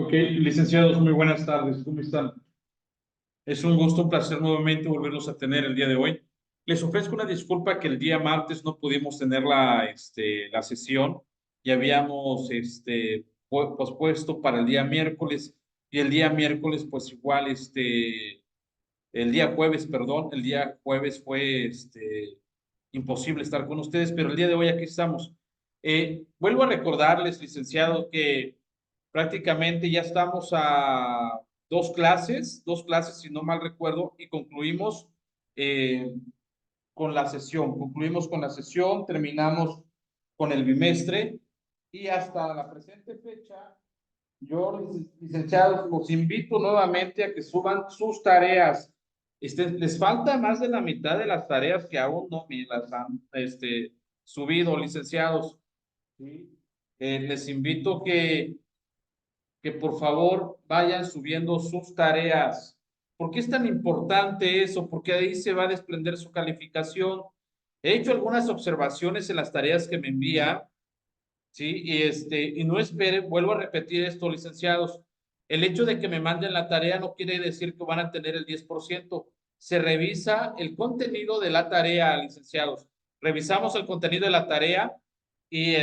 Ok, licenciados, muy buenas tardes. ¿Cómo están? Es un gusto, un placer nuevamente volverlos a tener el día de hoy. Les ofrezco una disculpa que el día martes no pudimos tener la sesión y habíamos pospuesto para el día miércoles y el día miércoles pues igual el día jueves, perdón, el día jueves fue imposible estar con ustedes, pero el día de hoy aquí estamos. Vuelvo a recordarles, licenciado, que prácticamente ya estamos a dos clases, si no mal recuerdo, y concluimos eh, concluimos con la sesión, terminamos con el bimestre y hasta la presente fecha, yo, licenciados, los invito nuevamente a que suban sus tareas. Les falta más de la mitad de las tareas que aún no me las han subido, licenciados. ¿Sí? Les invito que por favor vayan subiendo sus tareas. ¿Por qué es tan importante eso? Porque ahí se va a desprender su calificación. He hecho algunas observaciones en las tareas que me envía, ¿sí? Y no esperen, vuelvo a repetir esto, licenciados. El hecho de que me manden la tarea no quiere decir que van a tener el 10%. Se revisa el contenido de la tarea, licenciados. Revisamos el contenido de la tarea y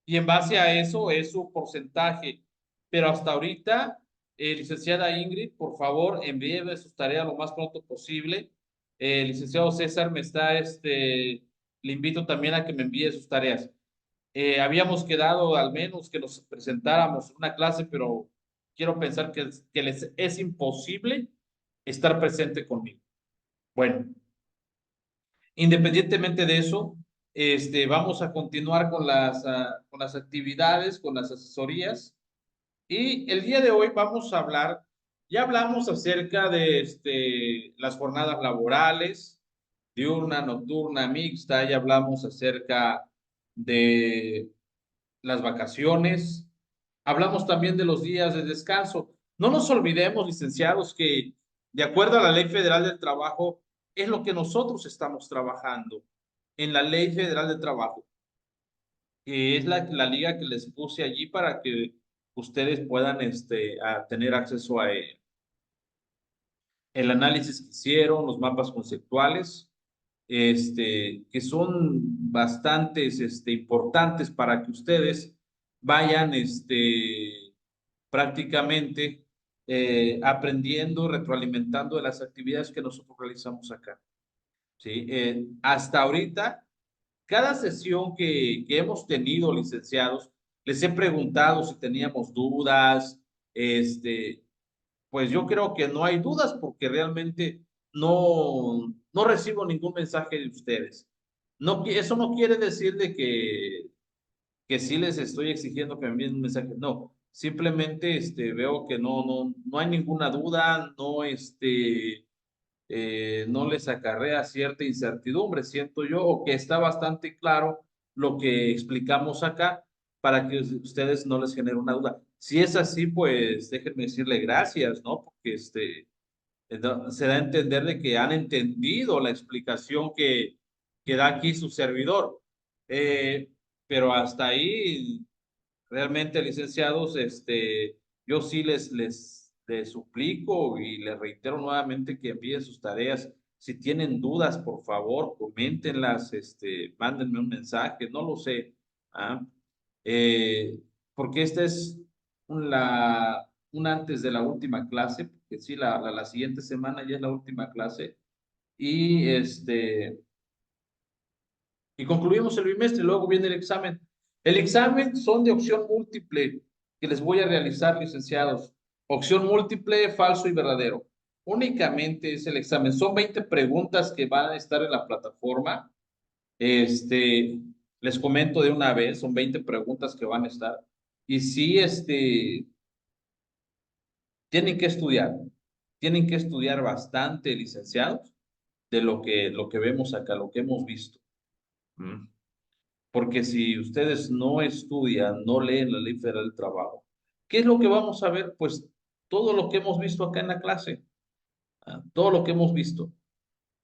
y en base a eso es su porcentaje. Pero hasta ahorita, licenciada Ingrid, por favor, envíeme sus tareas lo más pronto posible. Licenciado César, le invito también a que me envíe sus tareas. Habíamos quedado al menos que nos presentáramos en una clase, pero quiero pensar que les es imposible estar presente conmigo. Bueno, independientemente de eso, vamos a continuar con con las actividades, con las asesorías. Y el día de hoy vamos a hablar, ya hablamos acerca de las jornadas laborales, diurna, nocturna, mixta, ya hablamos acerca de las vacaciones, hablamos también de los días de descanso. No nos olvidemos, licenciados, que de acuerdo a la Ley Federal del Trabajo, es lo que nosotros estamos trabajando en la Ley Federal del Trabajo, que es la liga que les puse allí para que ustedes puedan tener acceso a ella. El análisis que hicieron, los mapas conceptuales, que son bastantes importantes para que ustedes vayan prácticamente aprendiendo, retroalimentando de las actividades que nosotros realizamos acá. ¿Sí? Hasta ahorita, cada sesión que hemos tenido, licenciados, les he preguntado si teníamos dudas, pues yo creo que no hay dudas porque realmente no recibo ningún mensaje de ustedes. No, eso no quiere decir de que sí les estoy exigiendo que me envíen un mensaje. No, simplemente veo que no hay ninguna duda, no les acarrea cierta incertidumbre, siento yo, o que está bastante claro lo que explicamos acá para que ustedes no les genere una duda. Si es así, pues déjenme decirle gracias, ¿no? Porque se da a entender de que han entendido la explicación que da aquí su servidor. Eh, pero hasta ahí, realmente, licenciados, yo sí les suplico y les reitero nuevamente que envíen sus tareas. Si tienen dudas, por favor, coméntenlas, mándenme un mensaje, no lo sé. ¿Ah? Eh, Porque esta es una antes de la última clase, porque sí, la siguiente semana ya es la última clase. Y y concluimos el bimestre, luego viene el examen. El examen son de opción múltiple que les voy a realizar, licenciados. Opción múltiple, falso y verdadero. Únicamente es el examen. Son 20 preguntas que van a estar en la plataforma. Este, Les comento de una vez, son 20 preguntas que van a estar. Y sí, tienen que estudiar bastante, licenciados, de lo que vemos acá, lo que hemos visto. ¿Mm? Porque si ustedes no estudian, no leen la Ley Federal del Trabajo, ¿qué es lo que vamos a ver? Pues todo lo que hemos visto acá en la clase, todo lo que hemos visto.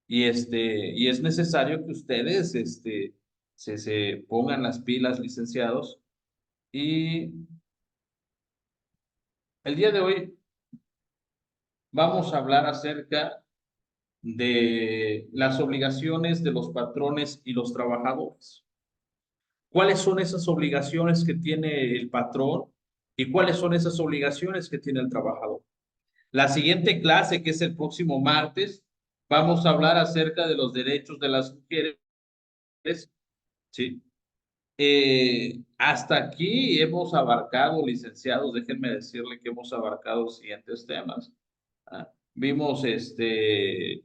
Y es necesario que ustedes se pongan las pilas, licenciados, y El día de hoy vamos a hablar acerca de las obligaciones de los patrones y los trabajadores. ¿Cuáles son esas obligaciones que tiene el patrón y cuáles son esas obligaciones que tiene el trabajador? La siguiente clase, que es el próximo martes, vamos a hablar acerca de los derechos de las mujeres, ¿sí? Hasta aquí hemos abarcado, licenciados, déjenme decirle que hemos abarcado los siguientes temas. Vimos el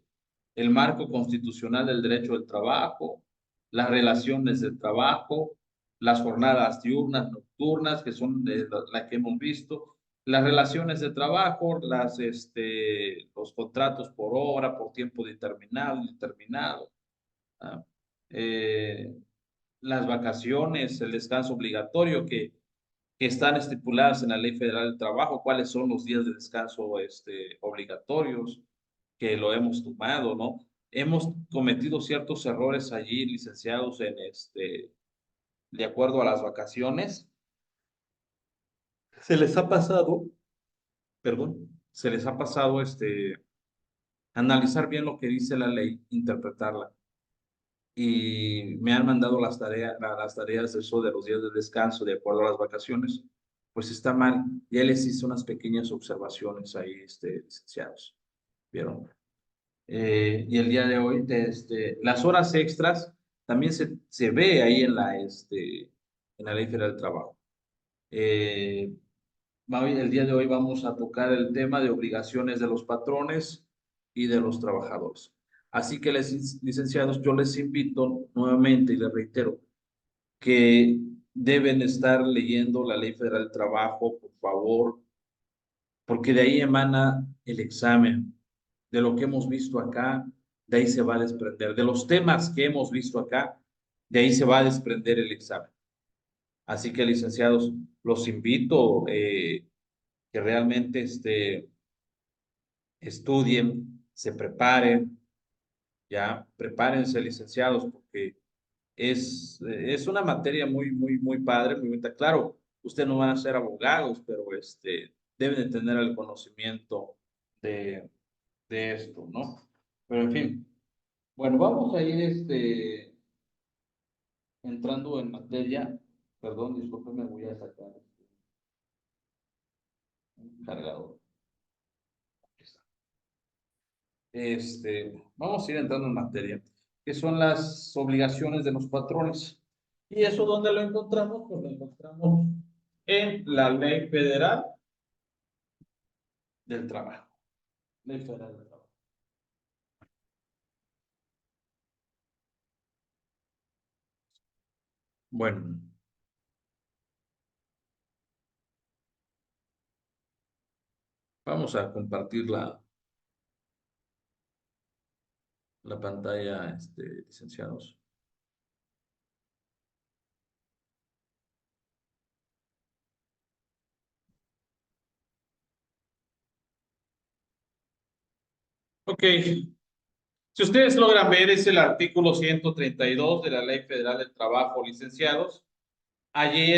marco constitucional del derecho del trabajo, las relaciones del trabajo, las jornadas diurnas, nocturnas, que son de las que hemos visto, las relaciones de trabajo, los contratos por hora, por tiempo determinado, indeterminado, ¿ah? Eh, las vacaciones, el descanso obligatorio que están estipuladas en la Ley Federal del Trabajo, cuáles son los días de descanso obligatorios, que lo hemos tomado, ¿no? Hemos cometido ciertos errores allí, licenciados, de acuerdo a las vacaciones. Se les ha pasado, perdón, se les ha pasado analizar bien lo que dice la ley, interpretarla. Y me han mandado las tareas de eso de los días de descanso de acuerdo a las vacaciones, pues está mal. Ya les hice unas pequeñas observaciones ahí, licenciados. ¿Vieron? Y el día de hoy, las horas extras también se ve ahí en la Ley Federal del Trabajo. Eh, el día de hoy vamos a tocar el tema de obligaciones de los patrones y de los trabajadores. Así que, licenciados, yo les invito nuevamente y les reitero que deben estar leyendo la Ley Federal del Trabajo, por favor, porque de ahí emana el examen. De lo que hemos visto acá, de ahí se va a desprender. De los temas que hemos visto acá, de ahí se va a desprender el examen. Así que, licenciados, los invito que realmente estudien, se preparen, ya, prepárense, licenciados, porque es una materia muy, muy, muy padre, muy bonita. Claro, ustedes no van a ser abogados, pero deben de tener el conocimiento de, de esto, ¿no? Pero en fin, bueno, vamos a ir entrando en materia. Perdón, discúlpeme, voy a sacar un cargador. Aquí está. Vamos a ir entrando en materia, que son las obligaciones de los patrones. ¿Y eso dónde lo encontramos? Pues lo encontramos en la Ley Federal del Trabajo. Ley Federal del Trabajo. Bueno, vamos a compartir la pantalla, licenciados. Ok, si ustedes logran ver, es el artículo 132 de la Ley Federal del Trabajo, licenciados. Allí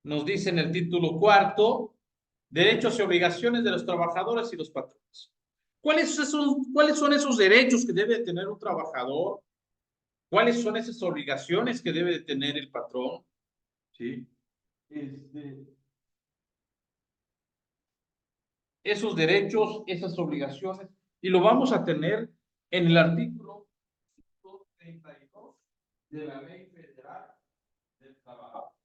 nos dice en el título cuarto, derechos y obligaciones de los trabajadores y los patrones. ¿Cuáles son esos derechos que debe tener un trabajador? ¿Cuáles son esas obligaciones que debe tener el patrón? ¿Sí? Esos derechos, esas obligaciones, y lo vamos a tener en el artículo 32 de la Ley Federal del Trabajo.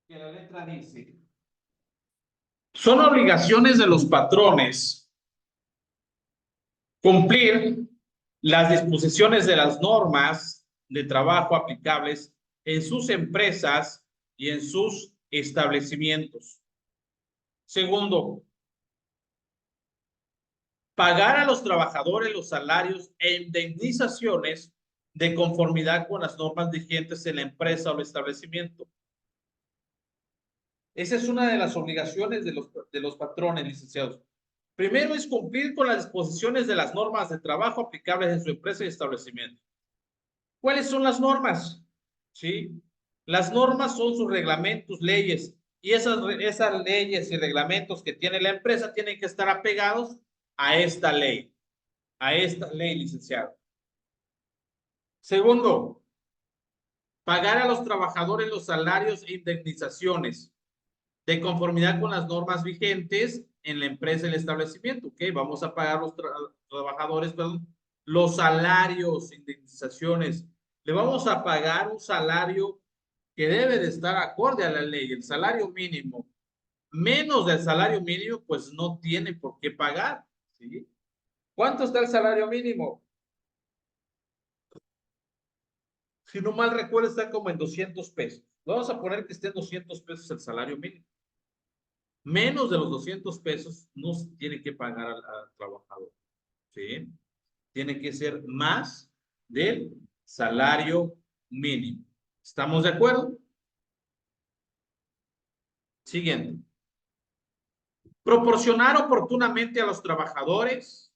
Que la letra dice, son obligaciones de los patrones cumplir las disposiciones de las normas de trabajo aplicables en sus empresas y en sus establecimientos. Segundo, pagar a los trabajadores los salarios e indemnizaciones de conformidad con las normas vigentes en la empresa o el establecimiento. Esa es una de las obligaciones de los patrones, licenciados. Primero es cumplir con las disposiciones de las normas de trabajo aplicables en su empresa y establecimiento. ¿Cuáles son las normas? ¿Sí? Las normas son sus reglamentos, leyes, y esas leyes y reglamentos que tiene la empresa tienen que estar apegados a esta ley, licenciado. Segundo, pagar a los trabajadores los salarios e indemnizaciones de conformidad con las normas vigentes en la empresa y el establecimiento. Ok, vamos a pagar a los trabajadores, perdón, los salarios, indemnizaciones. Le vamos a pagar un salario que debe de estar acorde a la ley, el salario mínimo. Menos del salario mínimo, pues no tiene por qué pagar. ¿Sí? ¿Cuánto está el salario mínimo? Si no mal recuerdo, está como en 200 pesos. Vamos a poner que esté en 200 pesos el salario mínimo. Menos de los 200 pesos no se tiene que pagar al trabajador. ¿Sí? Tiene que ser más del salario mínimo. ¿Estamos de acuerdo? Siguiente. Proporcionar oportunamente a los trabajadores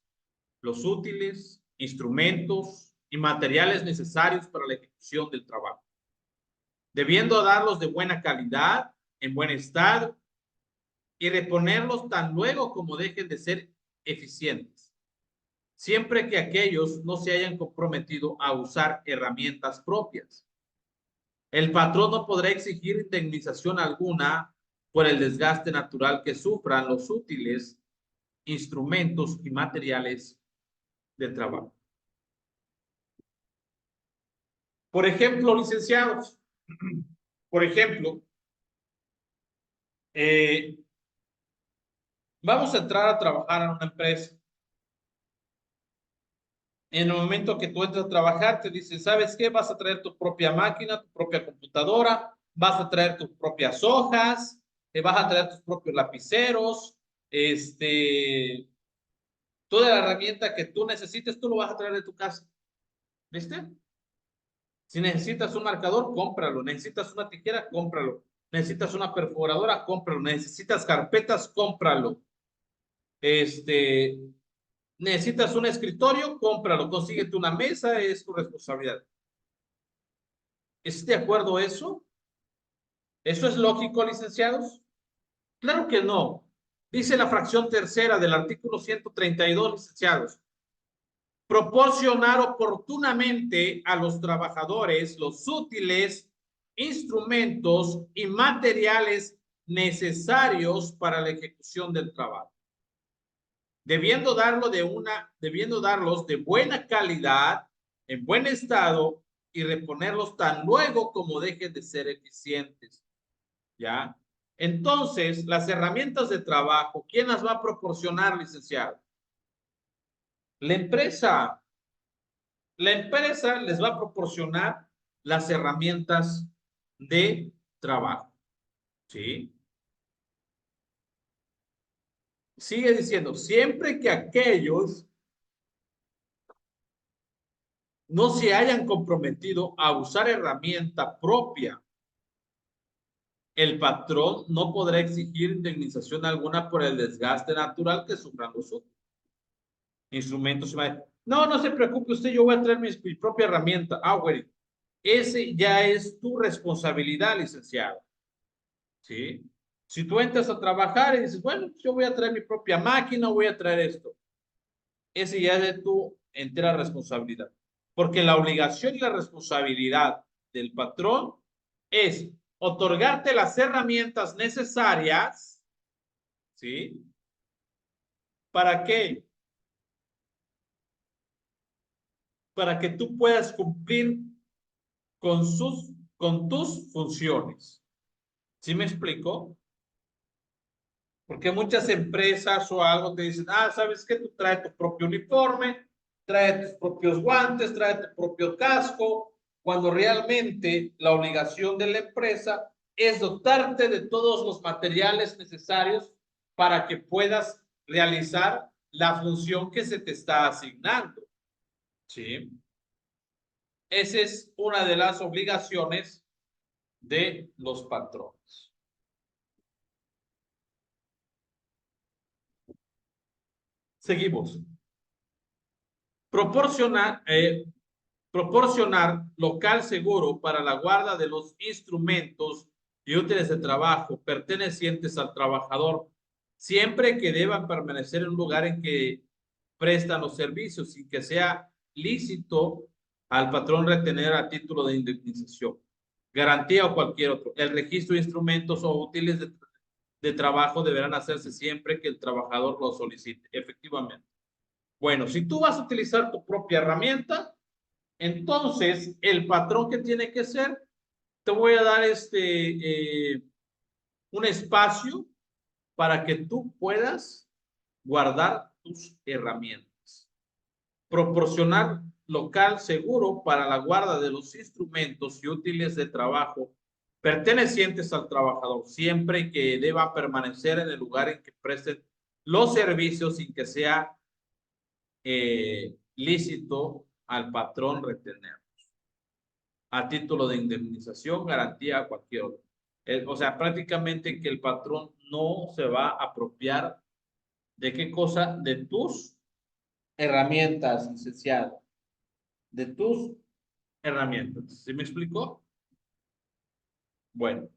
los útiles, instrumentos y materiales necesarios para la ejecución del trabajo, debiendo darlos de buena calidad, en buen estado, y reponerlos tan luego como dejen de ser eficientes, siempre que aquellos no se hayan comprometido a usar herramientas propias. El patrón no podrá exigir indemnización alguna por el desgaste natural que sufran los útiles, instrumentos y materiales de trabajo. Por ejemplo, licenciados, por ejemplo, vamos a entrar a trabajar en una empresa. En el momento que tú entras a trabajar, te dicen, ¿sabes qué? Vas a traer tu propia máquina, tu propia computadora, vas a traer tus propias hojas, te vas a traer tus propios lapiceros, toda la herramienta que tú necesites, tú lo vas a traer de tu casa. ¿Viste? Si necesitas un marcador, cómpralo. Necesitas una tijera, cómpralo. Necesitas una perforadora, cómpralo. Necesitas carpetas, cómpralo. Necesitas un escritorio, cómpralo. Consíguete una mesa, es tu responsabilidad. ¿Es de acuerdo eso? ¿Eso es lógico, licenciados? Claro que no. Dice la fracción tercera del artículo 132, licenciados. Proporcionar oportunamente a los trabajadores los útiles, instrumentos y materiales necesarios para la ejecución del trabajo, debiendo darlos de buena calidad, en buen estado, y reponerlos tan luego como dejen de ser eficientes. ¿Ya? Entonces, las herramientas de trabajo, ¿quién las va a proporcionar, licenciado? La empresa. La empresa les va a proporcionar las herramientas de trabajo. ¿Sí? Sigue diciendo, siempre que aquellos no se hayan comprometido a usar herramienta propia, el patrón no podrá exigir indemnización alguna por el desgaste natural que sufran los instrumentos. No, no se preocupe usted, yo voy a traer mi propia herramienta. Ah, güey, ese ya es tu responsabilidad, licenciado. ¿Sí? Si tú entras a trabajar y dices, bueno, yo voy a traer mi propia máquina, voy a traer esto, ese ya es de tu entera responsabilidad. Porque la obligación y la responsabilidad del patrón es otorgarte las herramientas necesarias, ¿sí? ¿Para qué? Para que tú puedas cumplir con tus funciones. ¿Sí me explico? Porque muchas empresas o algo te dicen, ah, ¿sabes qué? Tú traes tu propio uniforme, traes tus propios guantes, traes tu propio casco, cuando realmente la obligación de la empresa es dotarte de todos los materiales necesarios para que puedas realizar la función que se te está asignando. ¿Sí? Esa es una de las obligaciones de los patrones. Seguimos. Proporcionar local seguro para la guarda de los instrumentos y útiles de trabajo pertenecientes al trabajador, siempre que deban permanecer en un lugar en que prestan los servicios sin que sea lícito al patrón retener a título de indemnización, garantía o cualquier otro. El registro de instrumentos o útiles de trabajo deberán hacerse siempre que el trabajador lo solicite, efectivamente. Bueno, si tú vas a utilizar tu propia herramienta, entonces el patrón que tiene que ser, te voy a dar un espacio para que tú puedas guardar tus herramientas. Proporcionar local seguro para la guarda de los instrumentos y útiles de trabajo pertenecientes al trabajador, siempre que deba permanecer en el lugar en que presten los servicios sin que sea lícito al patrón retener a título de indemnización, garantía a cualquier otro. O sea, prácticamente que el patrón no se va a apropiar de qué cosa, de tus herramientas, licenciado, de tus herramientas. ¿Sí me explicó? Bueno,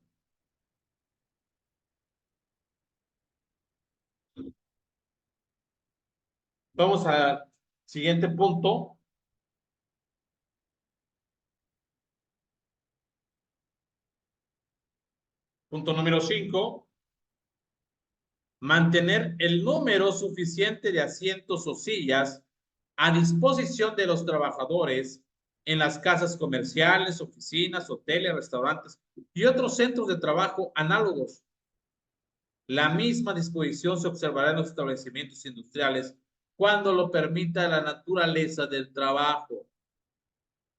vamos al siguiente punto. Punto número 5. Mantener el número suficiente de asientos o sillas a disposición de los trabajadores en las casas comerciales, oficinas, hoteles, restaurantes y otros centros de trabajo análogos. La misma disposición se observará en los establecimientos industriales cuando lo permita la naturaleza del trabajo.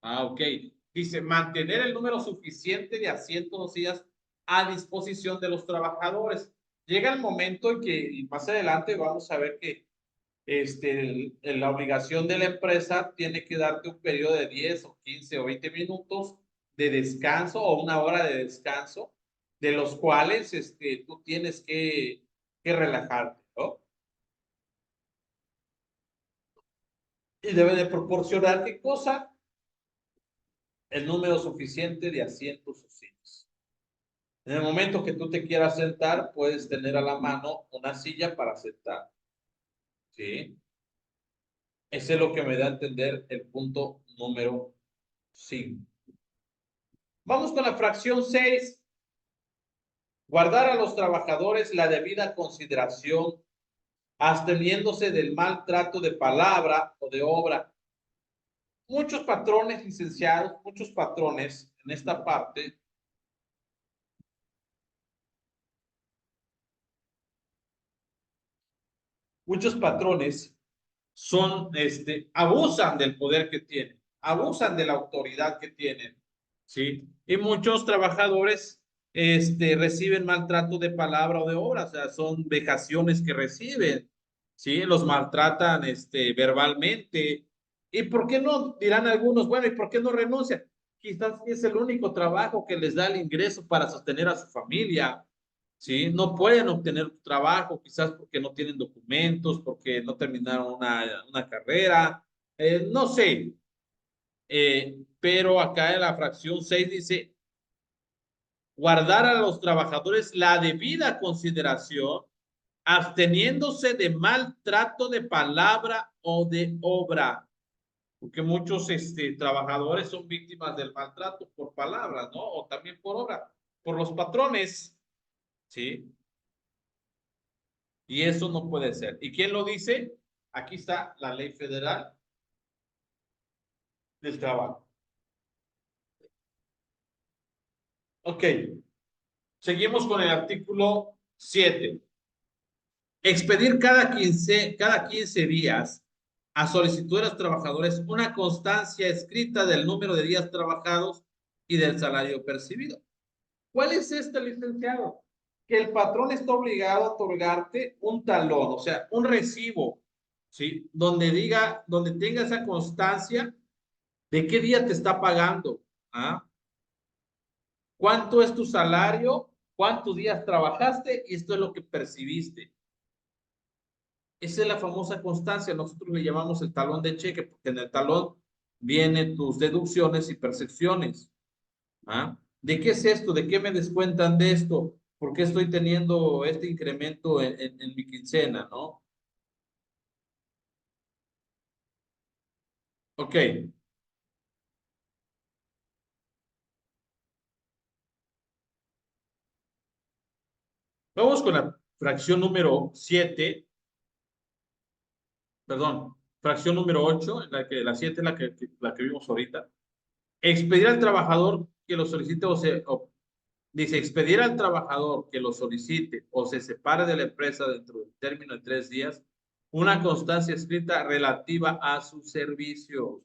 Ok. Dice, mantener el número suficiente de asientos o sillas a disposición de los trabajadores. Llega el momento en que, más adelante vamos a ver que la obligación de la empresa tiene que darte un periodo de 10 o 15 o 20 minutos de descanso o una hora de descanso, de los cuales tú tienes que relajarte, ¿no? Y debe de proporcionar qué cosa, el número suficiente de asientos o sillas. En el momento que tú te quieras sentar, puedes tener a la mano una silla para sentar, ¿sí? Ese es lo que me da a entender el punto número 5. Vamos con la fracción 6. Guardar a los trabajadores la debida consideración, absteniéndose del maltrato de palabra o de obra. Muchos patrones, licenciados, muchos patrones en esta parte muchos patrones son, abusan del poder que tienen, abusan de la autoridad que tienen, ¿sí? Y muchos trabajadores, reciben maltrato de palabra o de obra, o sea, son vejaciones que reciben, ¿sí? Los maltratan, verbalmente. ¿Y por qué no? Dirán algunos, bueno, ¿y por qué no renuncian? Quizás es el único trabajo que les da el ingreso para sostener a su familia, ¿sí? No pueden obtener trabajo, quizás porque no tienen documentos, porque no terminaron una carrera, no sé. Pero acá en la fracción 6 dice, guardar a los trabajadores la debida consideración, absteniéndose de maltrato de palabra o de obra, porque muchos trabajadores son víctimas del maltrato por palabras, ¿no? O también por obra, por los patrones, ¿sí? Y eso no puede ser. ¿Y quién lo dice? Aquí está la Ley Federal del Trabajo. Ok, seguimos con el artículo 7. Expedir cada 15 días a solicitud de los trabajadores una constancia escrita del número de días trabajados y del salario percibido. ¿Cuál es este, licenciado? Que el patrón está obligado a otorgarte un talón, o sea, un recibo, ¿sí? Donde diga, donde tenga esa constancia de qué día te está pagando, ¿ah? ¿Cuánto es tu salario? ¿Cuántos días trabajaste? Y esto es lo que percibiste. Esa es la famosa constancia. Nosotros le llamamos el talón de cheque, porque en el talón vienen tus deducciones y percepciones. ¿Ah? ¿De qué es esto? ¿De qué me descuentan de esto? ¿Por qué estoy teniendo este incremento en mi quincena, no? Ok, vamos con la fracción número 7, perdón, fracción número 8, en la que la 7 es la que vimos ahorita. Expedir al trabajador que lo solicite dice, expedir al trabajador que lo solicite o se separe de la empresa dentro del término de 3 días una constancia escrita relativa a sus servicios.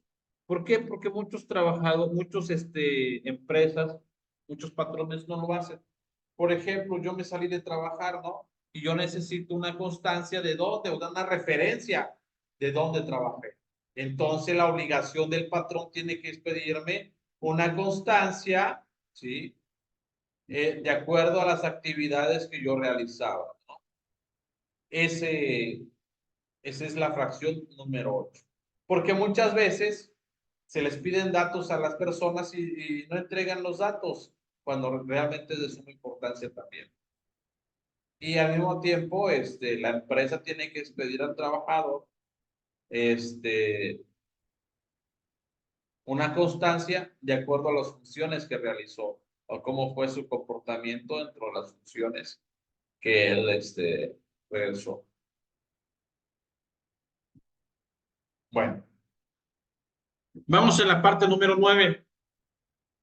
¿Por qué? Porque muchos trabajadores, empresas, muchos patrones no lo hacen. Por ejemplo, yo me salí de trabajar, ¿no? Y yo necesito una constancia de dónde, o una referencia de dónde trabajé. Entonces, la obligación del patrón tiene que expedirme una constancia, ¿sí? De acuerdo a las actividades que yo realizaba, ¿no? Ese, esa es la fracción número 8. Porque muchas veces se les piden datos a las personas y no entregan los datos cuando realmente es de suma importancia también. Y al mismo tiempo, la empresa tiene que expedir al trabajador, una constancia de acuerdo a las funciones que realizó o cómo fue su comportamiento dentro de las funciones que él, realizó. Bueno, vamos en la parte número 9.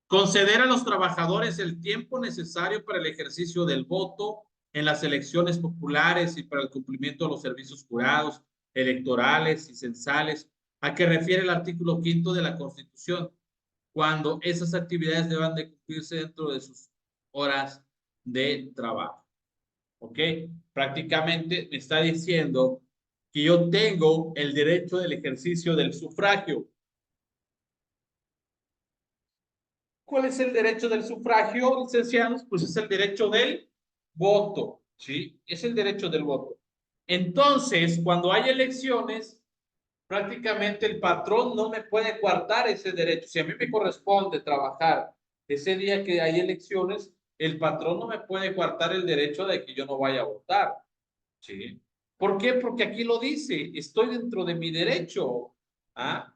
Conceder a los trabajadores el tiempo necesario para el ejercicio del voto en las elecciones populares y para el cumplimiento de los servicios jurados, electorales y censales, a que refiere el artículo 5 de la Constitución, cuando esas actividades deban de cumplirse dentro de sus horas de trabajo. ¿Ok? Prácticamente me está diciendo que yo tengo el derecho del ejercicio del sufragio. ¿Cuál es el derecho del sufragio, licenciados? Pues es el derecho del voto, ¿sí? Es el derecho del voto. Entonces, cuando hay elecciones, prácticamente el patrón no me puede coartar ese derecho. Si a mí me corresponde trabajar ese día que hay elecciones, el patrón no me puede coartar el derecho de que yo no vaya a votar, ¿sí? ¿Por qué? Porque aquí lo dice, estoy dentro de mi derecho. ¿Ah?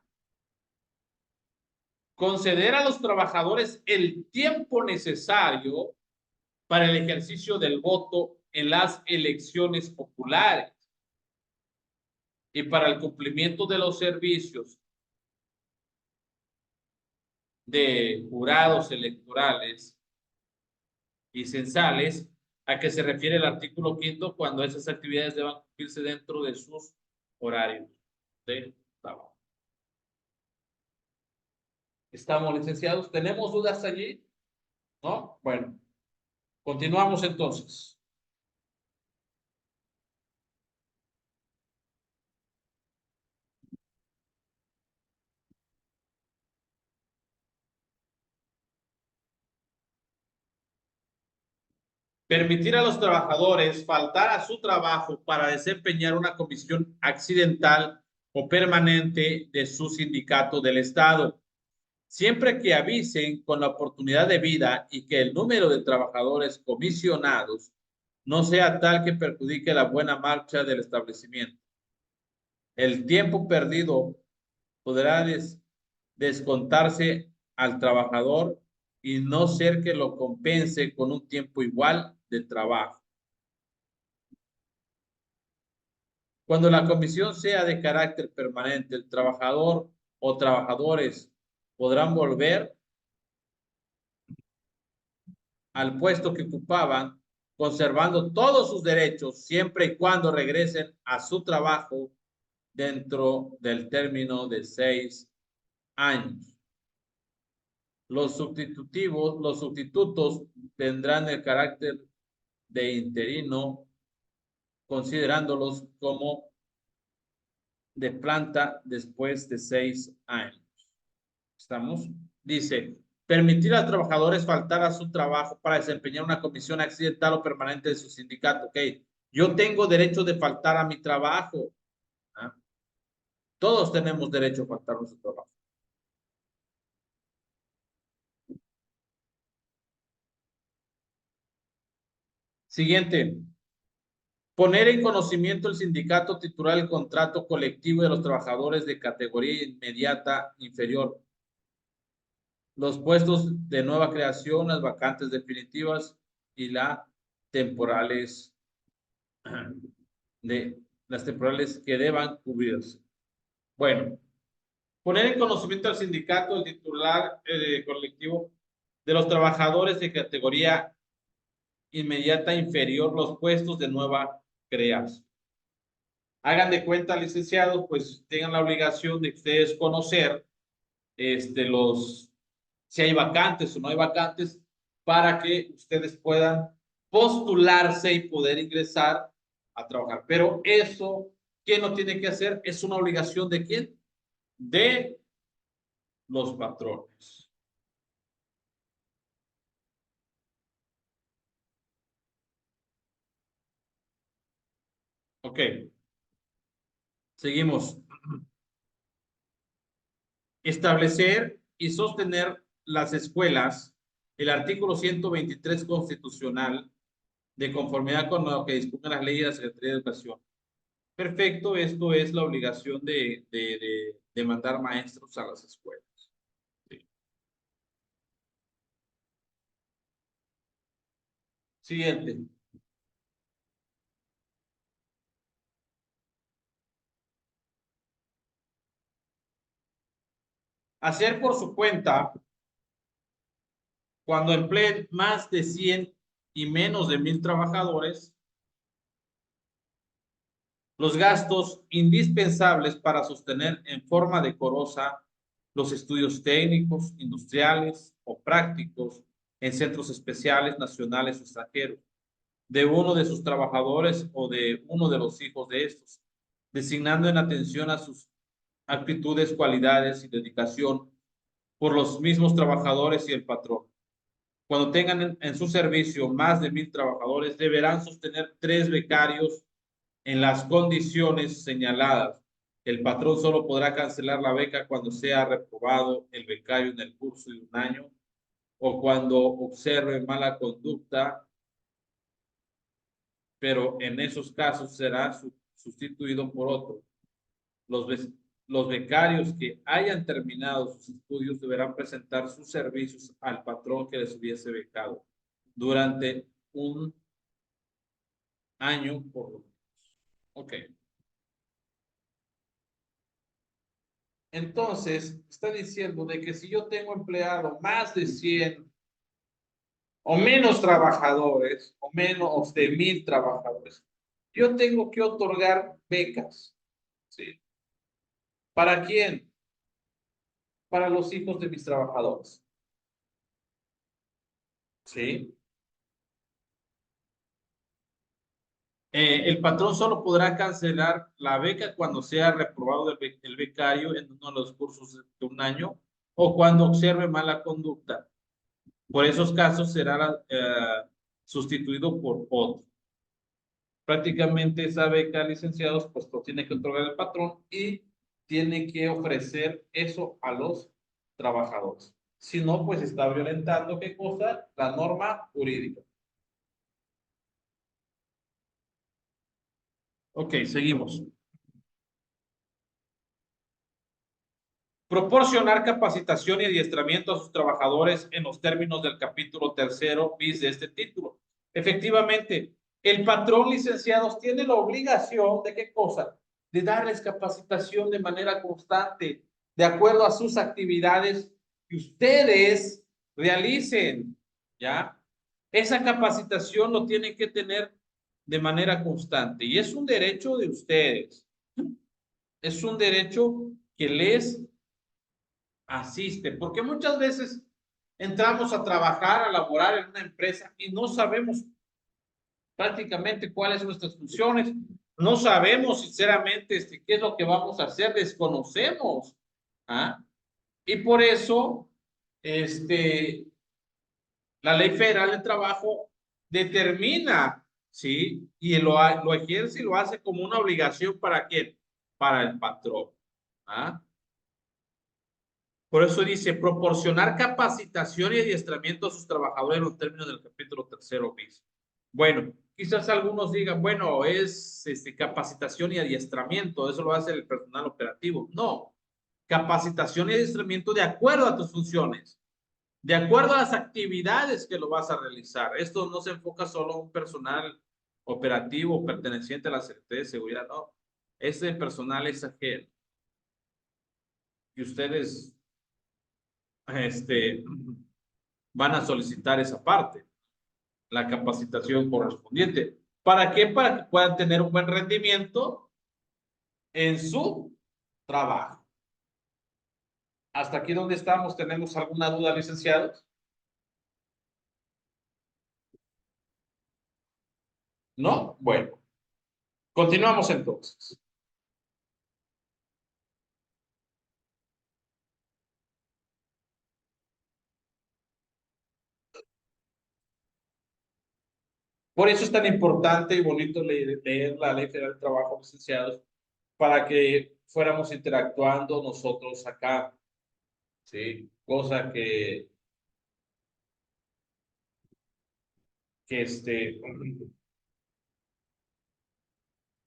Conceder a los trabajadores el tiempo necesario para el ejercicio del voto en las elecciones populares y para el cumplimiento de los servicios de jurados electorales y censales, a que se refiere el artículo 5 cuando esas actividades deban cumplirse dentro de sus horarios de trabajo. ¿Estamos, licenciados? ¿Tenemos dudas allí? ¿No? Bueno, continuamos entonces. Permitir a los trabajadores faltar a su trabajo para desempeñar una comisión accidental o permanente de su sindicato del Estado, siempre que avisen con la oportunidad de vida y que el número de trabajadores comisionados no sea tal que perjudique la buena marcha del establecimiento. El tiempo perdido podrá descontarse al trabajador y no ser que lo compense con un tiempo igual de trabajo. Cuando la comisión sea de carácter permanente, el trabajador o trabajadores podrán volver al puesto que ocupaban, conservando todos sus derechos siempre y cuando regresen a su trabajo dentro del término de 6 años. Los sustitutos tendrán el carácter de interino, considerándolos como de planta después de 6 años. ¿Estamos? Dice, permitir a trabajadores faltar a su trabajo para desempeñar una comisión accidental o permanente de su sindicato. Ok, Yo tengo derecho de faltar a mi trabajo. ¿Ah? Todos tenemos derecho a faltar a nuestro trabajo. Siguiente. Poner en conocimiento el sindicato titular el contrato colectivo de los trabajadores de categoría inmediata inferior, los puestos de nueva creación, las vacantes definitivas y de las temporales que deban cubrirse. Bueno, poner en conocimiento al sindicato el titular colectivo de los trabajadores de categoría inmediata inferior los puestos de nueva creación. Hagan de cuenta, licenciados, pues tengan la obligación de ustedes conocer si hay vacantes o no hay vacantes para que ustedes puedan postularse y poder ingresar a trabajar. Pero eso, ¿quién lo tiene que hacer? Es una obligación de quién? De los patrones. Ok, seguimos. Establecer y sostener las escuelas, el artículo 123 constitucional, de conformidad con lo que dispongan las leyes de la Secretaría de Educación. Perfecto, esto es la obligación de mandar maestros a las escuelas. Sí. Siguiente. Hacer por su cuenta cuando empleen más de 100 y menos de 1000 trabajadores, los gastos indispensables para sostener en forma decorosa los estudios técnicos, industriales o prácticos en centros especiales nacionales o extranjeros de uno de sus trabajadores o de uno de los hijos de estos, designando en atención a sus actitudes, cualidades y dedicación por los mismos trabajadores y el patrón. Cuando tengan en su servicio más de 1000 trabajadores, deberán sostener 3 becarios en las condiciones señaladas. El patrón solo podrá cancelar la beca cuando sea reprobado el becario en el curso de un año o cuando observe mala conducta, pero en esos casos será sustituido por otro. Los, los becarios que hayan terminado sus estudios deberán presentar sus servicios al patrón que les hubiese becado durante un año por lo menos. Ok. Entonces, está diciendo de que si yo tengo empleado más de 100 o menos trabajadores, o menos de 1000 trabajadores, yo tengo que otorgar becas. ¿Sí? ¿Para quién? Para los hijos de mis trabajadores. ¿Sí? El patrón solo podrá cancelar la beca cuando sea reprobado el becario en uno de los cursos de un año o cuando observe mala conducta. Por esos casos será sustituido por otro. Prácticamente esa beca, licenciados, pues lo tiene que otorgar el patrón y tiene que ofrecer eso a los trabajadores. Si no, pues está violentando, ¿qué cosa? La norma jurídica. Ok, seguimos. Proporcionar capacitación y adiestramiento a sus trabajadores en los términos del capítulo tercero bis de este título. Efectivamente, el patrón, licenciados, tiene la obligación de qué cosa? De darles capacitación de manera constante, de acuerdo a sus actividades que ustedes realicen, ¿ya? Esa capacitación lo tienen que tener de manera constante y es un derecho de ustedes. Es un derecho que les asiste, porque muchas veces entramos a trabajar, a laborar en una empresa y no sabemos prácticamente cuáles son nuestras funciones, no sabemos sinceramente qué es lo que vamos a hacer, desconocemos. ¿Ah? Y por eso, la Ley Federal del Trabajo determina ¿sí? Y lo ejerce y lo hace como una obligación ¿para quién? Para el patrón. ¿Ah? Por eso dice, proporcionar capacitación y adiestramiento a sus trabajadores en los términos del capítulo tercero bis. Bueno, quizás algunos digan, bueno, es capacitación y adiestramiento, eso lo hace el personal operativo. No, capacitación y adiestramiento de acuerdo a tus funciones, de acuerdo a las actividades que lo vas a realizar. Esto no se enfoca solo a un personal operativo perteneciente a la Secretaría de Seguridad, no. Este personal es aquel que ustedes este, van a solicitar esa parte, la capacitación correspondiente. ¿Para qué? Para que puedan tener un buen rendimiento en su trabajo. ¿Hasta aquí donde estamos? ¿Tenemos alguna duda, licenciados? ¿No? Bueno, continuamos entonces. Por eso es tan importante y bonito leer la Ley Federal del Trabajo, licenciados, para que fuéramos interactuando nosotros acá, ¿sí? Cosa que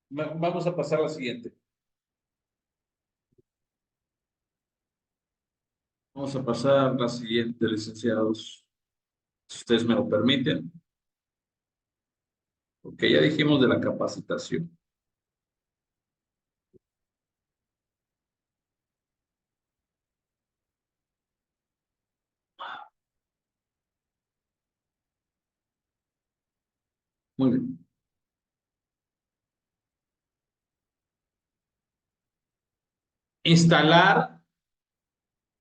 vamos a pasar a la siguiente. Vamos a pasar a la siguiente, licenciados, si ustedes me lo permiten. Ok, ya dijimos de la capacitación. Muy bien. Instalar,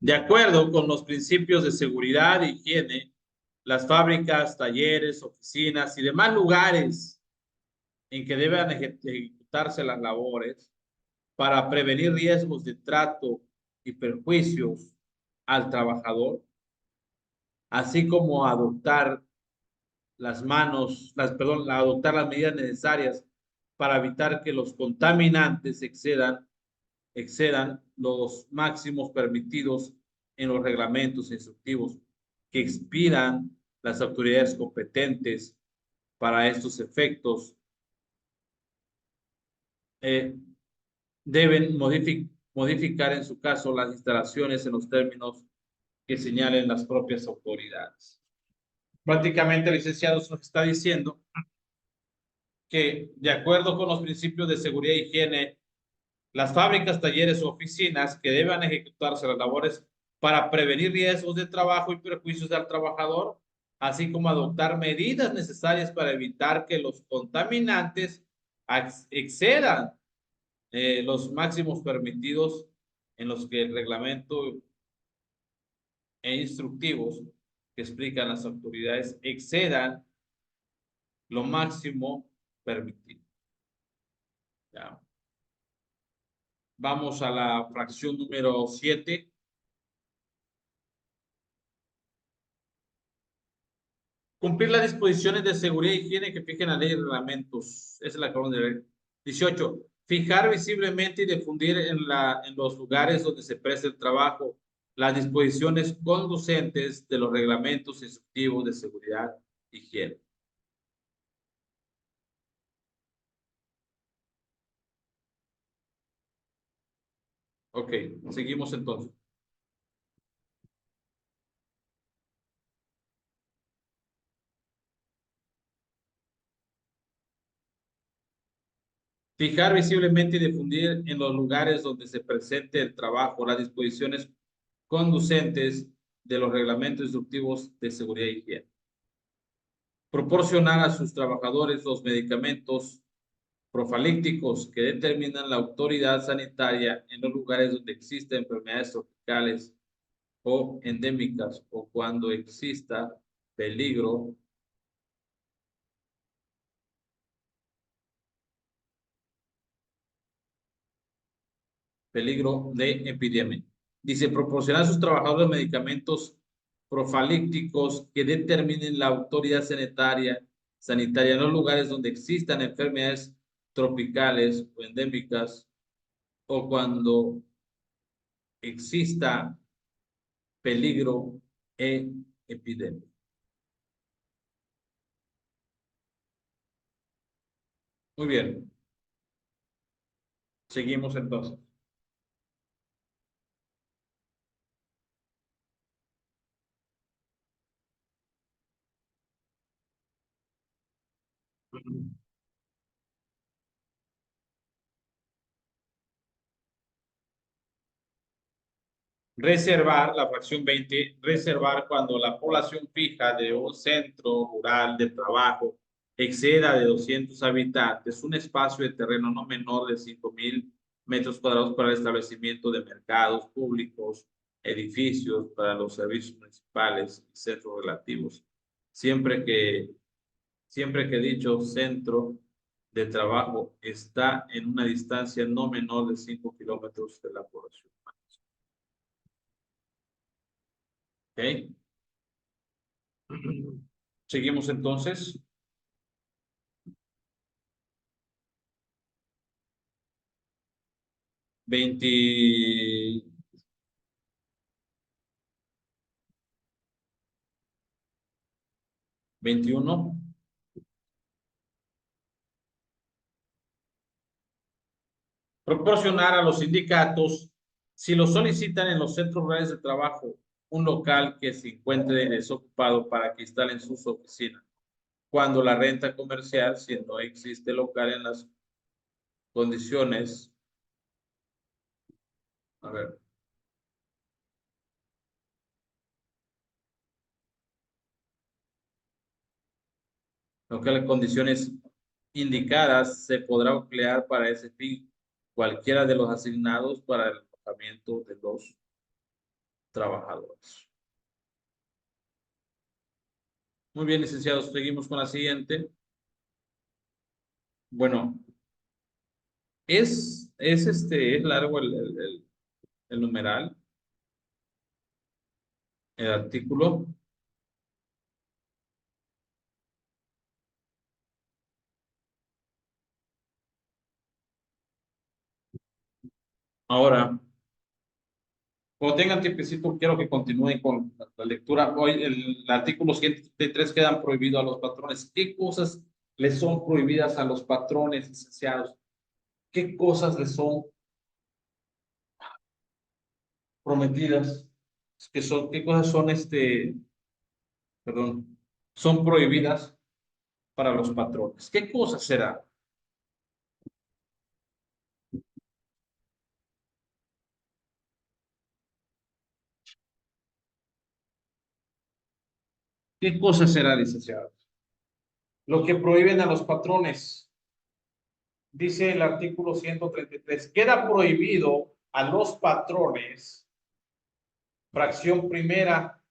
de acuerdo con los principios de seguridad e higiene, las fábricas, talleres, oficinas y demás lugares en que deben ejecutarse las labores para prevenir riesgos de trato y perjuicios al trabajador, así como adoptar adoptar las medidas necesarias para evitar que los contaminantes excedan los máximos permitidos en los reglamentos instructivos que expidan las autoridades competentes para estos efectos. Eh, Deben modificar en su caso las instalaciones en los términos que señalen las propias autoridades. Prácticamente, licenciado, nos está diciendo que, de acuerdo con los principios de seguridad e higiene, las fábricas, talleres o oficinas que deban ejecutarse las labores para prevenir riesgos de trabajo y perjuicios al trabajador, así como adoptar medidas necesarias para evitar que los contaminantes excedan los máximos permitidos en los que el reglamento e instructivos que explican las autoridades excedan lo máximo permitido. Ya. Vamos a la fracción número 7. Cumplir las disposiciones de seguridad y higiene que fijen la ley y reglamentos. Esa es la que vamos a ver. 18. Fijar visiblemente y difundir en los lugares donde se preste el trabajo las disposiciones conducentes de los reglamentos instructivos de seguridad y higiene. Ok, seguimos entonces. Fijar visiblemente y difundir en los lugares donde se presente el trabajo las disposiciones conducentes de los reglamentos instructivos de seguridad y higiene. Proporcionar a sus trabajadores los medicamentos profilícticos que determinan la autoridad sanitaria en los lugares donde existen enfermedades tropicales o endémicas o cuando exista peligro de epidemia. Dice, proporcionar a sus trabajadores medicamentos profilícticos que determinen la autoridad sanitaria sanitaria en los lugares donde existan enfermedades tropicales o endémicas o cuando exista peligro e epidemia. Muy bien. Seguimos entonces. Reservar, la fracción 20, reservar cuando la población fija de un centro rural de trabajo exceda de 200 habitantes, un espacio de terreno no menor de 5,000 metros cuadrados para el establecimiento de mercados públicos, edificios para los servicios municipales y centros relativos. Siempre que dicho centro de trabajo está en una distancia no menor de 5 kilómetros de la población. ¿Ok? Seguimos entonces. 20, 21. Proporcionar a los sindicatos, si lo solicitan en los centros rurales de trabajo, un local que se encuentre desocupado para que instalen sus oficinas. Cuando la renta comercial, si no existe local en las condiciones, a ver, local en condiciones indicadas, se podrá emplear para ese fin cualquiera de los asignados para el alojamiento de los trabajadores. Muy bien, licenciados, seguimos con la siguiente. Bueno, es largo el numeral, el artículo. Ahora, cuando tengan tiempecito, quiero que continúen con la lectura. Hoy el artículo 133 quedan prohibidos a los patrones. ¿Qué cosas les son prohibidas a los patrones, licenciados? ¿Qué cosas les son prometidas? ¿Qué cosas son perdón, son prohibidas para los patrones? ¿Qué cosas será? ¿Qué cosas será, licenciados? Lo que prohíben a los patrones, dice el artículo 133, queda prohibido a los patrones, fracción primera,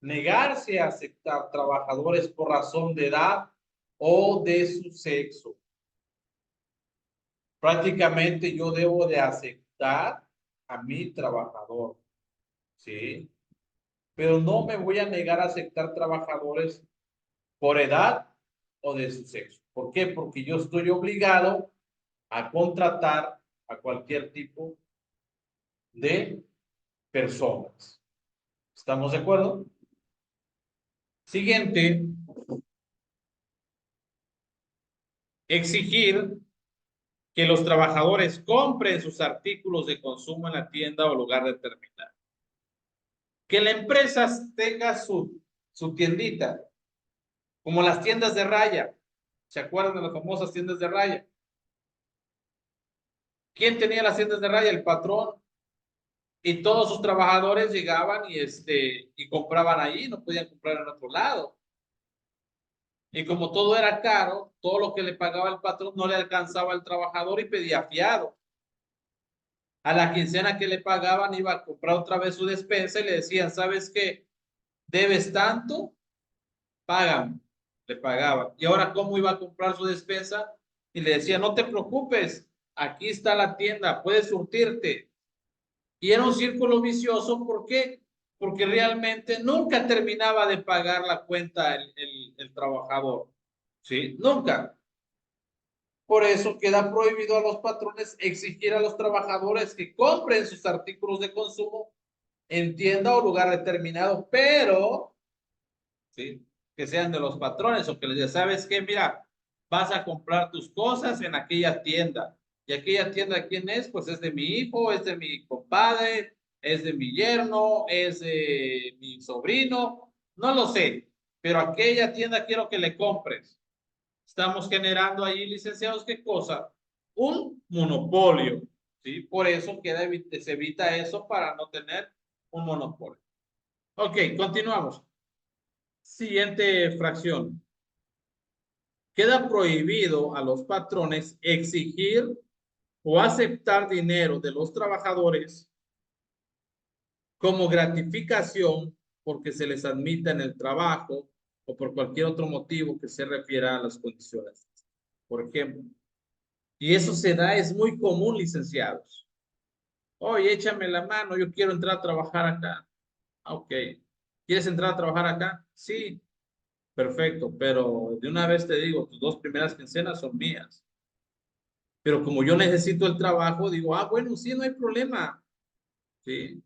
negarse a aceptar trabajadores por razón de edad o de su sexo. Prácticamente yo debo de aceptar a mi trabajador, ¿sí? Pero no me voy a negar a aceptar trabajadores por edad o de su sexo. ¿Por qué? Porque yo estoy obligado a contratar a cualquier tipo de personas. ¿Estamos de acuerdo? Siguiente, exigir que los trabajadores compren sus artículos de consumo en la tienda o lugar determinado. Que la empresa tenga su tiendita, como las tiendas de raya. ¿Se acuerdan de las famosas tiendas de raya? ¿Quién tenía las tiendas de raya? El patrón. Y todos sus trabajadores llegaban y compraban ahí, no podían comprar en otro lado. Y como todo era caro, todo lo que le pagaba el patrón no le alcanzaba al trabajador y pedía fiado. A la quincena que le pagaban iba a comprar otra vez su despensa y le decían, ¿sabes qué? ¿Debes tanto? Págame. Le pagaban. Y ahora, ¿cómo iba a comprar su despensa? Y le decía, no te preocupes, aquí está la tienda, puedes surtirte. Y era un círculo vicioso, ¿por qué? porque realmente nunca terminaba de pagar la cuenta el trabajador, ¿sí? Nunca. Por eso queda prohibido a los patrones exigir a los trabajadores que compren sus artículos de consumo en tienda o lugar determinado, pero, ¿sí? Que sean de los patrones o que les diga, ¿sabes qué? Mira, vas a comprar tus cosas en aquella tienda. ¿Y aquella tienda quién es? Pues es de mi hijo, es de mi compadre, es de mi yerno, es de mi sobrino, no lo sé, pero aquella tienda quiero que le compres. Estamos generando ahí, licenciados, ¿qué cosa? Un monopolio, ¿sí? Por eso se evita eso para no tener un monopolio. Ok, continuamos. Siguiente fracción. Queda prohibido a los patrones exigir o aceptar dinero de los trabajadores como gratificación porque se les admita en el trabajo o por cualquier otro motivo que se refiera a las condiciones. Por ejemplo, y eso se da, es muy común, licenciados. Oye, échame la mano, yo quiero entrar a trabajar acá. Ok. ¿Quieres entrar a trabajar acá? Sí. Perfecto, pero de una vez te digo, tus 2 primeras quincenas son mías. Pero como yo necesito el trabajo, digo, bueno, sí, no hay problema. Sí,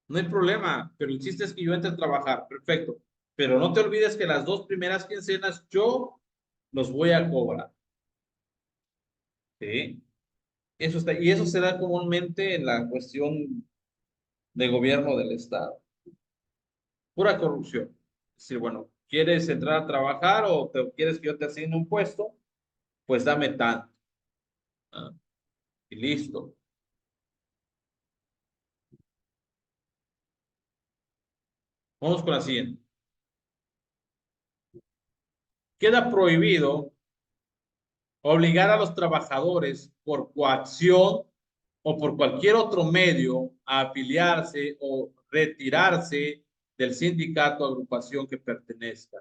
no hay problema, pero el chiste es que yo entre a trabajar. Perfecto. Pero no te olvides que las 2 primeras quincenas yo los voy a cobrar. Sí. Eso está, y eso se da comúnmente en la cuestión de gobierno del Estado. Pura corrupción. Es decir, bueno, ¿quieres entrar a trabajar o quieres que yo te asigne un puesto? Pues dame tanto. ¿Ah? Y listo. Vamos con la siguiente. Queda prohibido obligar a los trabajadores por coacción o por cualquier otro medio a afiliarse o retirarse del sindicato o agrupación que pertenezca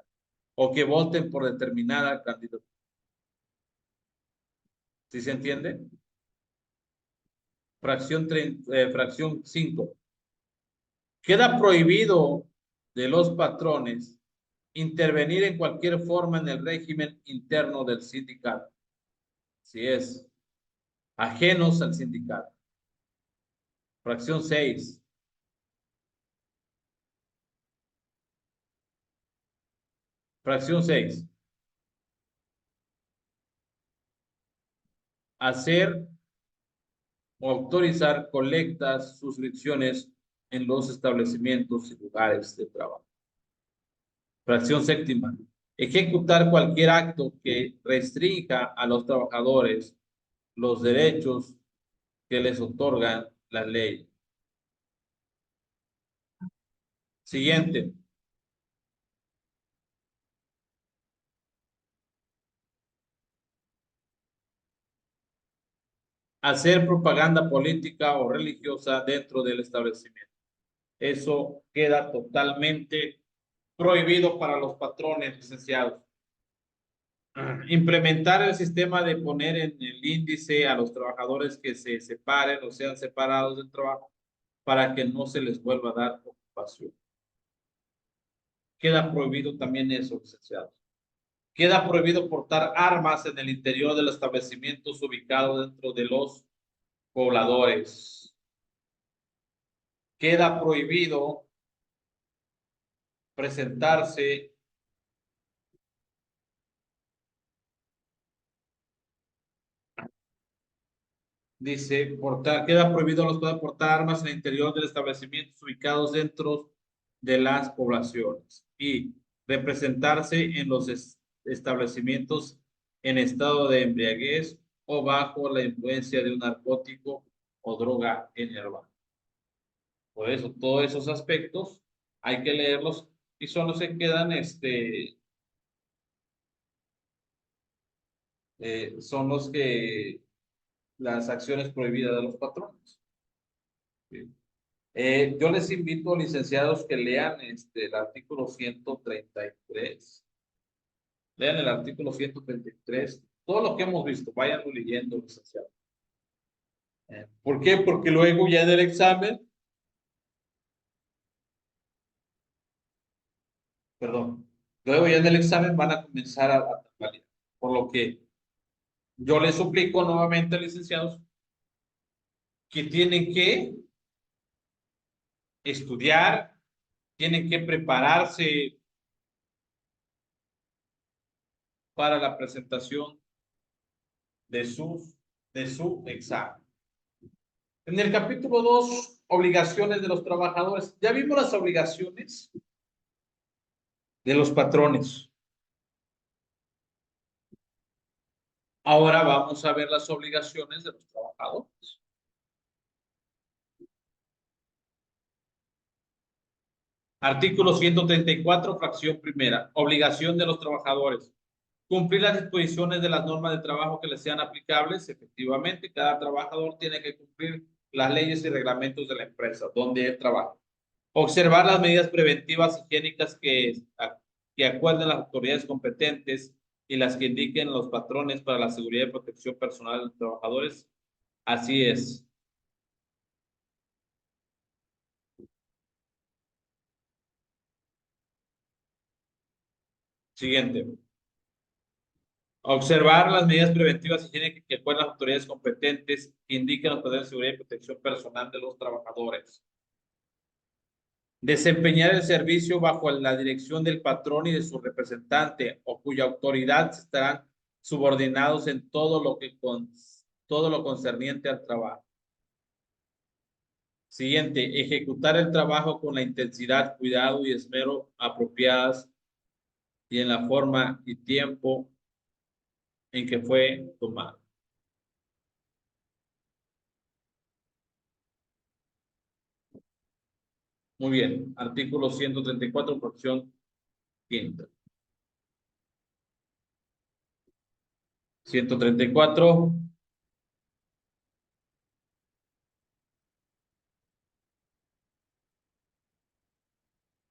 o que voten por determinada candidatura. ¿Sí se entiende? Fracción 5. Queda prohibido de los patrones intervenir en cualquier forma en el régimen interno del sindicato, si es ajenos al sindicato. Fracción 6. Fracción 6. Hacer o autorizar colectas, suscripciones en los establecimientos y lugares de trabajo. Fracción 7. Ejecutar cualquier acto que restrinja a los trabajadores los derechos que les otorgan la ley. Siguiente. Hacer propaganda política o religiosa dentro del establecimiento. Eso queda totalmente prohibido para los patrones, licenciados. Implementar el sistema de poner en el índice a los trabajadores que se separen o sean separados del trabajo para que no se les vuelva a dar ocupación. Queda prohibido también eso, licenciados. Queda prohibido portar armas en el interior de los establecimientos ubicados dentro de los pobladores. Queda prohibido presentarse dice, queda prohibido a los puedan portar armas en el interior de los establecimientos ubicados dentro de las poblaciones y representarse en los establecimientos en estado de embriaguez o bajo la influencia de un narcótico o droga enervante. Por eso, todos esos aspectos hay que leerlos y solo se quedan, son los que, las acciones prohibidas de los patrones. ¿Sí? Yo les invito, licenciados, que lean el artículo 133. Lean el artículo 133. Todo lo que hemos visto, vayan leyendo, licenciados. ¿Por qué? Porque luego ya en el examen perdón, luego ya en el examen van a comenzar a validar. Por lo que yo les suplico nuevamente, licenciados, que tienen que estudiar, tienen que prepararse para la presentación de su examen. En el capítulo 2, obligaciones de los trabajadores. Ya vimos las obligaciones de los patrones. Ahora vamos a ver las obligaciones de los trabajadores. Artículo 134, fracción primera. Obligación de los trabajadores. Cumplir las disposiciones de las normas de trabajo que les sean aplicables. Efectivamente, cada trabajador tiene que cumplir las leyes y reglamentos de la empresa donde él trabaja. Observar las medidas preventivas higiénicas que acuerden las autoridades competentes y las que indiquen los patrones para la seguridad y protección personal de los trabajadores. Así es. Siguiente. Observar las medidas preventivas higiénicas que acuerden las autoridades competentes que indiquen los patrones de seguridad y protección personal de los trabajadores. Desempeñar el servicio bajo la dirección del patrón y de su representante o cuya autoridad estarán subordinados en todo lo concerniente al trabajo. Siguiente, ejecutar el trabajo con la intensidad, cuidado y esmero apropiadas y en la forma y tiempo en que fue tomado. Muy bien, artículo 134, fracción quinta. 134.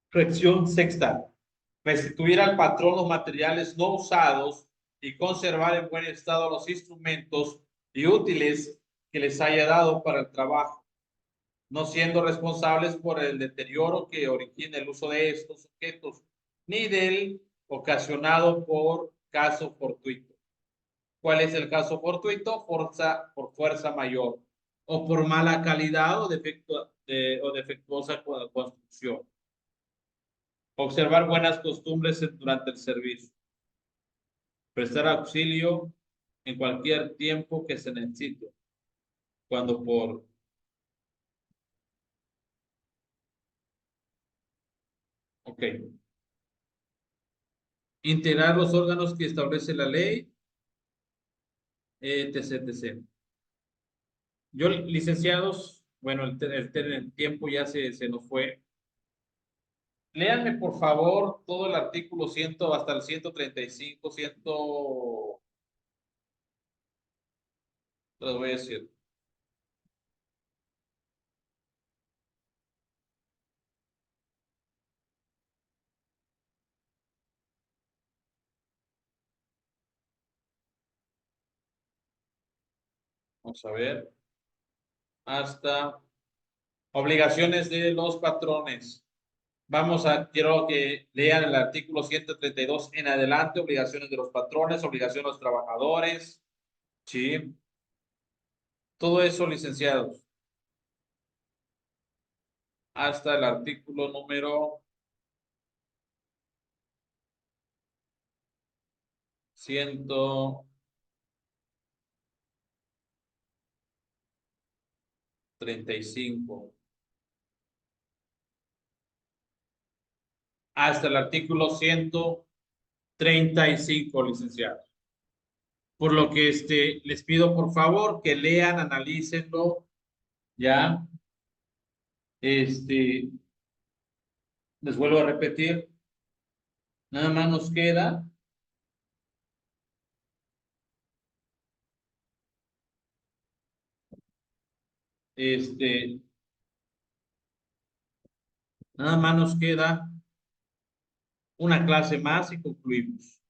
Fracción sexta. Restituir al patrón los materiales no usados y conservar en buen estado los instrumentos y útiles que les haya dado para el trabajo, no siendo responsables por el deterioro que origine el uso de estos objetos, ni del ocasionado por caso fortuito. ¿Cuál es el caso fortuito? Por fuerza mayor, o por mala calidad o defectuosa construcción. Observar buenas costumbres durante el servicio. Prestar auxilio en cualquier tiempo que se necesite. Cuando por ok. Integrar los órganos que establece la ley, etc, etc. Yo, licenciados, bueno, el tiempo ya se nos fue. Léanme, por favor, todo el artículo 100 hasta el 135, 100, les voy a decir. Vamos a ver. Hasta obligaciones de los patrones. Quiero que lean el artículo 132 en adelante, obligaciones de los patrones, obligaciones de los trabajadores, ¿sí? Todo eso, licenciados. Hasta el artículo número 135. Hasta el artículo 135, licenciados. Por lo que les pido por favor que lean, analícenlo, ya. Les vuelvo a repetir, nada más nos queda nada más nos queda una clase más y concluimos.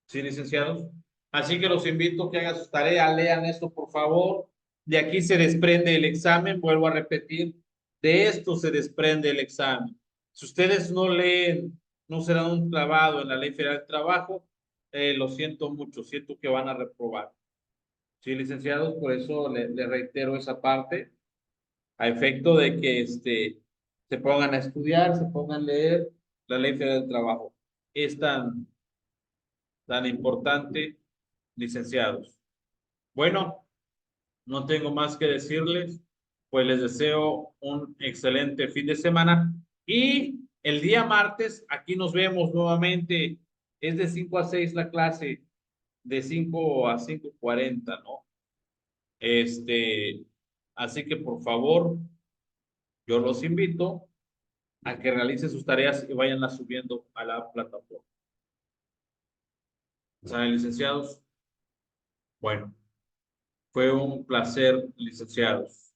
¿Sí, licenciados? Así que los invito a que hagan sus tareas, lean esto por favor. De aquí se desprende el examen, vuelvo a repetir, de esto se desprende el examen. Si ustedes no leen no será un clavado en la Ley Federal del Trabajo, lo siento mucho, siento que van a reprobar. Sí, licenciados, por eso le reitero esa parte, a efecto de que se pongan a estudiar, se pongan a leer la Ley Federal del Trabajo. Es tan importante, licenciados. Bueno, no tengo más que decirles, pues les deseo un excelente fin de semana y el día martes aquí nos vemos nuevamente. Es de 5 a 6 la clase, de 5 a 5:40, ¿no? Así que por favor, yo los invito a que realicen sus tareas y vayanlas subiendo a la plataforma. ¿Saben, licenciados? Bueno, fue un placer, licenciados.